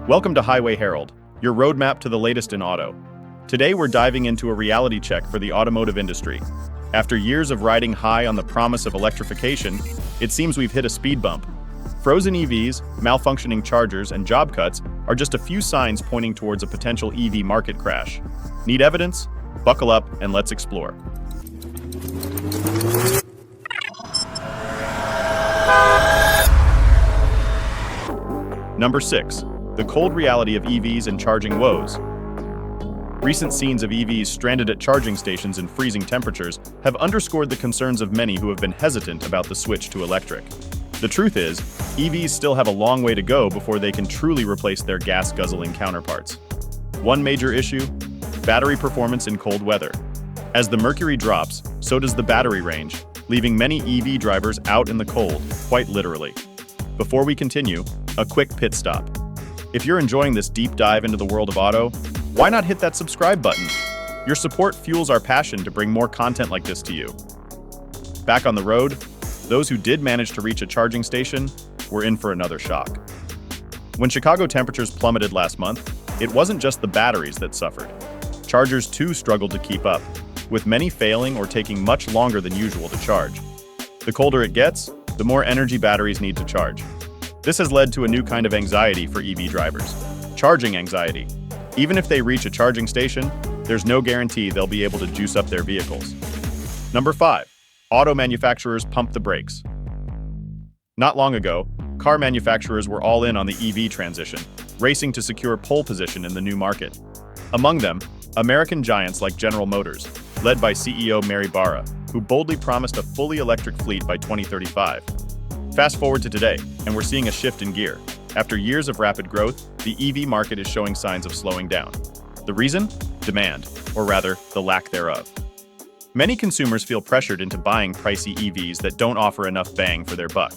Welcome to Highway Herald, your roadmap to the latest in auto. Today we're diving into a reality check for the automotive industry. After years of riding high on the promise of electrification, it seems we've hit a speed bump. Frozen EVs, malfunctioning chargers, and job cuts are just a few signs pointing towards a potential EV market crash. Need evidence? Buckle up and let's explore. Number 6. The cold reality of EVs and charging woes. Recent scenes of EVs stranded at charging stations in freezing temperatures have underscored the concerns of many who have been hesitant about the switch to electric. The truth is, EVs still have a long way to go before they can truly replace their gas-guzzling counterparts. One major issue: battery performance in cold weather. As the mercury drops, so does the battery range, leaving many EV drivers out in the cold, quite literally. Before we continue, a quick pit stop. If you're enjoying this deep dive into the world of auto, why not hit that subscribe button? Your support fuels our passion to bring more content like this to you. Back on the road, those who did manage to reach a charging station were in for another shock. When Chicago temperatures plummeted last month, it wasn't just the batteries that suffered. Chargers too struggled to keep up, with many failing or taking much longer than usual to charge. The colder it gets, the more energy batteries need to charge. This has led to a new kind of anxiety for EV drivers: charging anxiety. Even if they reach a charging station, there's no guarantee they'll be able to juice up their vehicles. Number 5. Auto manufacturers pump the brakes. Not long ago, car manufacturers were all in on the EV transition, racing to secure pole position in the new market. Among them, American giants like General Motors, led by CEO Mary Barra, who boldly promised a fully electric fleet by 2035. Fast forward to today, and we're seeing a shift in gear. After years of rapid growth, the EV market is showing signs of slowing down. The reason? Demand, or rather, the lack thereof. Many consumers feel pressured into buying pricey EVs that don't offer enough bang for their buck.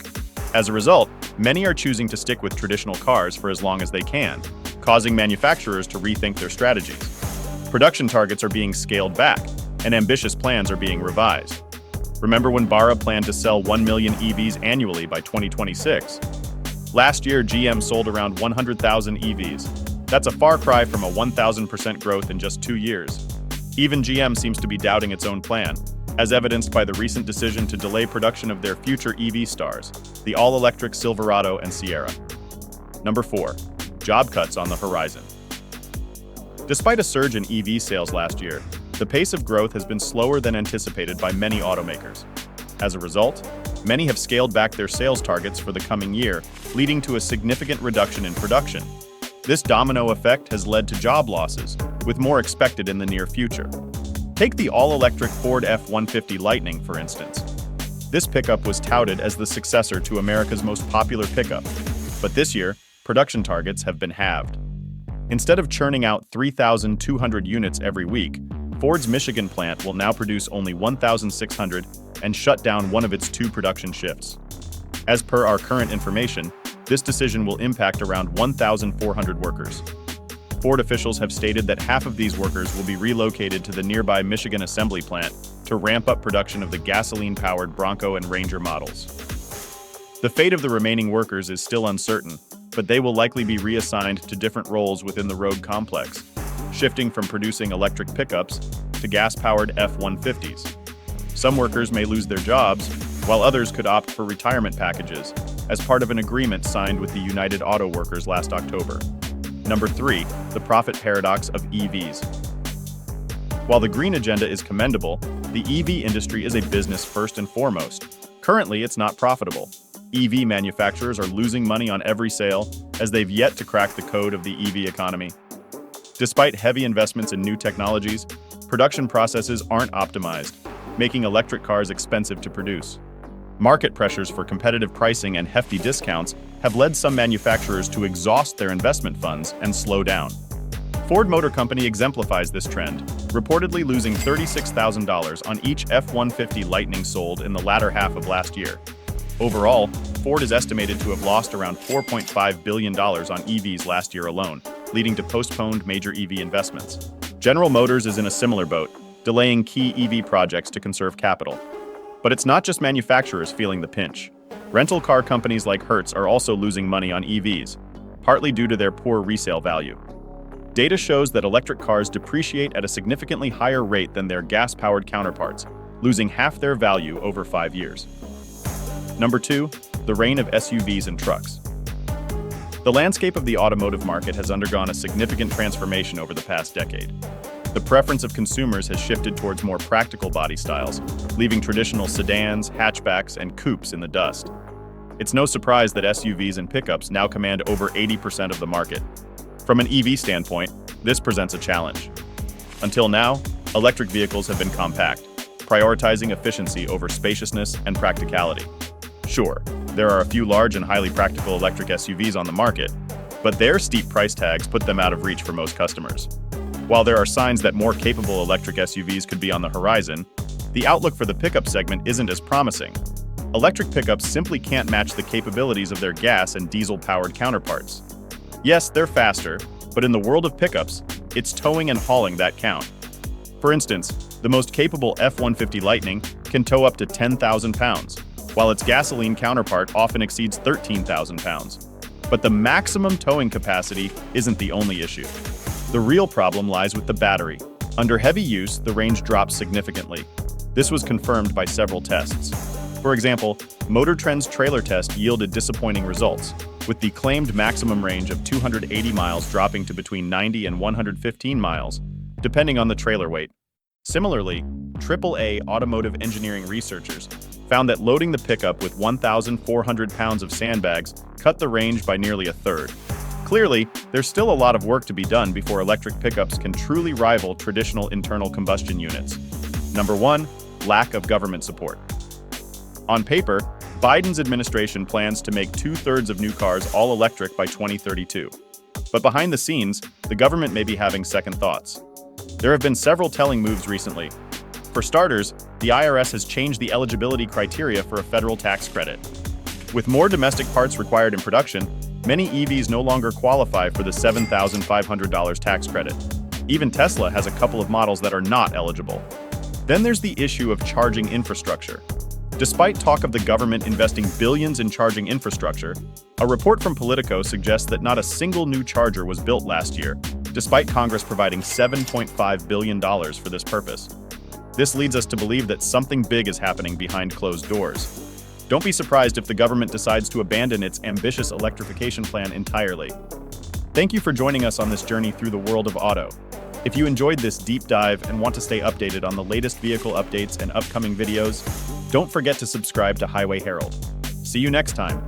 As a result, many are choosing to stick with traditional cars for as long as they can, causing manufacturers to rethink their strategies. Production targets are being scaled back, and ambitious plans are being revised. Remember when Barra planned to sell 1 million EVs annually by 2026? Last year, GM sold around 100,000 EVs. That's a far cry from a 1,000% growth in just 2 years. Even GM seems to be doubting its own plan, as evidenced by the recent decision to delay production of their future EV stars, the all-electric Silverado and Sierra. Number 4. Job cuts on the horizon. Despite a surge in EV sales last year, the pace of growth has been slower than anticipated by many automakers. As a result, many have scaled back their sales targets for the coming year, leading to a significant reduction in production. This domino effect has led to job losses, with more expected in the near future. Take the all-electric Ford F-150 Lightning, for instance. This pickup was touted as the successor to America's most popular pickup, but this year, production targets have been halved. Instead of churning out 3,200 units every week, Ford's Michigan plant will now produce only 1,600 and shut down one of its 2 production shifts. As per our current information, this decision will impact around 1,400 workers. Ford officials have stated that half of these workers will be relocated to the nearby Michigan assembly plant to ramp up production of the gasoline-powered Bronco and Ranger models. The fate of the remaining workers is still uncertain, but they will likely be reassigned to different roles within the road complex, shifting from producing electric pickups to gas-powered F-150s. Some workers may lose their jobs, while others could opt for retirement packages, as part of an agreement signed with the United Auto Workers last October. Number 3. The profit paradox of EVs. While the green agenda is commendable, the EV industry is a business first and foremost. Currently, it's not profitable. EV manufacturers are losing money on every sale, as they've yet to crack the code of the EV economy. Despite heavy investments in new technologies, production processes aren't optimized, making electric cars expensive to produce. Market pressures for competitive pricing and hefty discounts have led some manufacturers to exhaust their investment funds and slow down. Ford Motor Company exemplifies this trend, reportedly losing $36,000 on each F-150 Lightning sold in the latter half of last year. Overall, Ford is estimated to have lost around $4.5 billion on EVs last year alone, leading to postponed major EV investments. General Motors is in a similar boat, delaying key EV projects to conserve capital. But it's not just manufacturers feeling the pinch. Rental car companies like Hertz are also losing money on EVs. partly due to their poor resale value. Data shows that electric cars depreciate at a significantly higher rate than their gas-powered counterparts, losing half their value over 5 years. Number 2, the reign of SUVs and trucks. The landscape of the automotive market has undergone a significant transformation over the past decade. The preference of consumers has shifted towards more practical body styles, leaving traditional sedans, hatchbacks, and coupes in the dust. It's no surprise that SUVs and pickups now command over 80% of the market. From an EV standpoint, this presents a challenge. Until now, electric vehicles have been compact, prioritizing efficiency over spaciousness and practicality. Sure, there are a few large and highly practical electric SUVs on the market, but their steep price tags put them out of reach for most customers. While there are signs that more capable electric SUVs could be on the horizon, the outlook for the pickup segment isn't as promising. Electric pickups simply can't match the capabilities of their gas and diesel-powered counterparts. Yes, they're faster, but in the world of pickups, it's towing and hauling that count. For instance, the most capable F-150 Lightning can tow up to 10,000 pounds, while its gasoline counterpart often exceeds 13,000 pounds. But the maximum towing capacity isn't the only issue. The real problem lies with the battery. Under heavy use, the range drops significantly. This was confirmed by several tests. For example, Motor Trend's trailer test yielded disappointing results, with the claimed maximum range of 280 miles dropping to between 90 and 115 miles, depending on the trailer weight. Similarly, AAA automotive engineering researchers found that loading the pickup with 1,400 pounds of sandbags cut the range by nearly a third. Clearly, there's still a lot of work to be done before electric pickups can truly rival traditional internal combustion units. Number 1, lack of government support. On paper, Biden's administration plans to make 2/3 of new cars all electric by 2032. But behind the scenes, the government may be having second thoughts. There have been several telling moves recently. For starters, the IRS has changed the eligibility criteria for a federal tax credit. With more domestic parts required in production, many EVs no longer qualify for the $7,500 tax credit. Even Tesla has a couple of models that are not eligible. Then there's the issue of charging infrastructure. Despite talk of the government investing billions in charging infrastructure, a report from Politico suggests that not a single new charger was built last year, despite Congress providing $7.5 billion for this purpose. This leads us to believe that something big is happening behind closed doors. Don't be surprised if the government decides to abandon its ambitious electrification plan entirely. Thank you for joining us on this journey through the world of auto. If you enjoyed this deep dive and want to stay updated on the latest vehicle updates and upcoming videos, don't forget to subscribe to Highway Herald. See you next time.